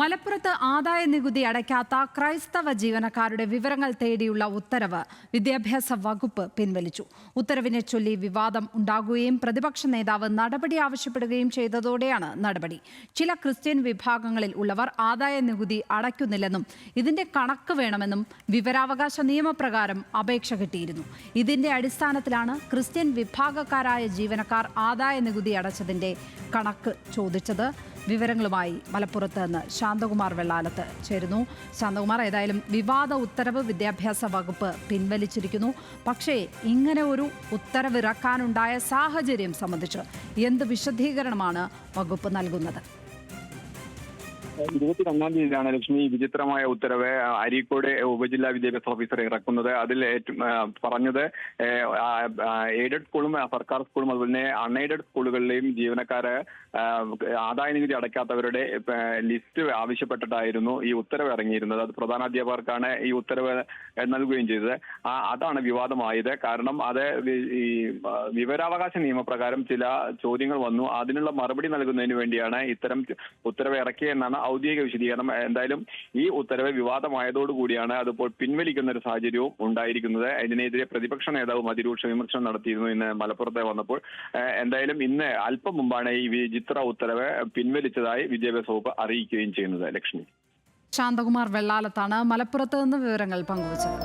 മലപ്പുറത്ത് ആദായ നികുതി അടയ്ക്കാത്ത ക്രൈസ്തവ ജീവനക്കാരുടെ വിവരങ്ങൾ തേടിയുള്ള ഉത്തരവ് വിദ്യാഭ്യാസ വകുപ്പ് പിൻവലിച്ചു. ഉത്തരവിനെ ചൊല്ലി വിവാദം ഉണ്ടാകുകയും പ്രതിപക്ഷ നേതാവ് നടപടി ആവശ്യപ്പെടുകയും ചെയ്തതോടെയാണ് നടപടി. ചില ക്രിസ്ത്യൻ വിഭാഗങ്ങളിൽ ഉള്ളവർ ആദായ നികുതി അടയ്ക്കുന്നില്ലെന്നും ഇതിന്റെ കണക്ക് വേണമെന്നും വിവരാവകാശ നിയമപ്രകാരം അപേക്ഷ കിട്ടിയിരുന്നു. ഇതിന്റെ അടിസ്ഥാനത്തിലാണ് ക്രിസ്ത്യൻ വിഭാഗക്കാരായ ജീവനക്കാർ ആദായ നികുതി അടച്ചതിന്റെ കണക്ക് ചോദിച്ചത്. വിവരങ്ങളുമായി മലപ്പുറത്ത് നിന്ന് ശാന്തകുമാർ വെള്ളാലത്ത് ചേരുന്നു. ശാന്തകുമാർ, ഏതായാലും വിവാദ ഉത്തരവ് വിദ്യാഭ്യാസ വകുപ്പ് പിൻവലിച്ചിരിക്കുന്നു. പക്ഷേ ഇങ്ങനെ ഒരു ഉത്തരവിറക്കാനുണ്ടായ സാഹചര്യം സംബന്ധിച്ച് എന്ത് വിശദീകരണമാണ് വകുപ്പ് നൽകുന്നത്? 22-ാം തീയതിയാണ് ലക്ഷ്മി വിചിത്രമായ ഉത്തരവ് അരീക്കോട് ഉപജില്ലാ വിദ്യാഭ്യാസ ഓഫീസർ ഇറക്കുന്നത്. അതിൽ പറഞ്ഞത് എയ്ഡഡ് സ്കൂളും സർക്കാർ സ്കൂളും അതുപോലെ തന്നെ അൺഎയ്ഡഡ് സ്കൂളുകളിലെയും ജീവനക്കാരെ ആദായ നികുതി അടയ്ക്കാത്തവരുടെ ലിസ്റ്റ് ആവശ്യപ്പെട്ടിട്ടായിരുന്നു ഈ ഉത്തരവ് ഇറങ്ങിയിരുന്നത്. അത് പ്രധാനാധ്യാപകർക്കാണ് ഈ ഉത്തരവ് നൽകുകയും ചെയ്തത്. അതാണ് വിവാദമായത്. കാരണം അത് ഈ വിവരാവകാശ നിയമപ്രകാരം ചില ചോദ്യങ്ങൾ വന്നു. അതിനുള്ള മറുപടി നൽകുന്നതിന് വേണ്ടിയാണ് ഇത്തരം ഉത്തരവ് ഇറക്കിയെന്നാണ് ഔദ്യോഗിക വിശദീകരണം. എന്തായാലും ഈ ഉത്തരവ് വിവാദമായതോടുകൂടിയാണ് അതിപ്പോൾ പിൻവലിക്കുന്ന ഒരു സാഹചര്യവും ഉണ്ടായിരിക്കുന്നത്. ഇതിനെതിരെ പ്രതിപക്ഷ നേതാവും അതിരൂക്ഷ വിമർശനം നടത്തിയിരുന്നു ഇന്ന് മലപ്പുറത്തെ വന്നപ്പോൾ. എന്തായാലും ഇന്ന് അല്പം മുമ്പാണ് ഈ വിചിത്ര ഉത്തരവ് പിൻവലിച്ചതായി വിദ്യാഭ്യാസ വകുപ്പ് അറിയിക്കുകയും ചെയ്യുന്നത്. ലക്ഷ്മി. ശാന്തകുമാർ വെള്ളാലത്താണ് മലപ്പുറത്ത് നിന്ന് വിവരങ്ങൾ പങ്കുവച്ചത്.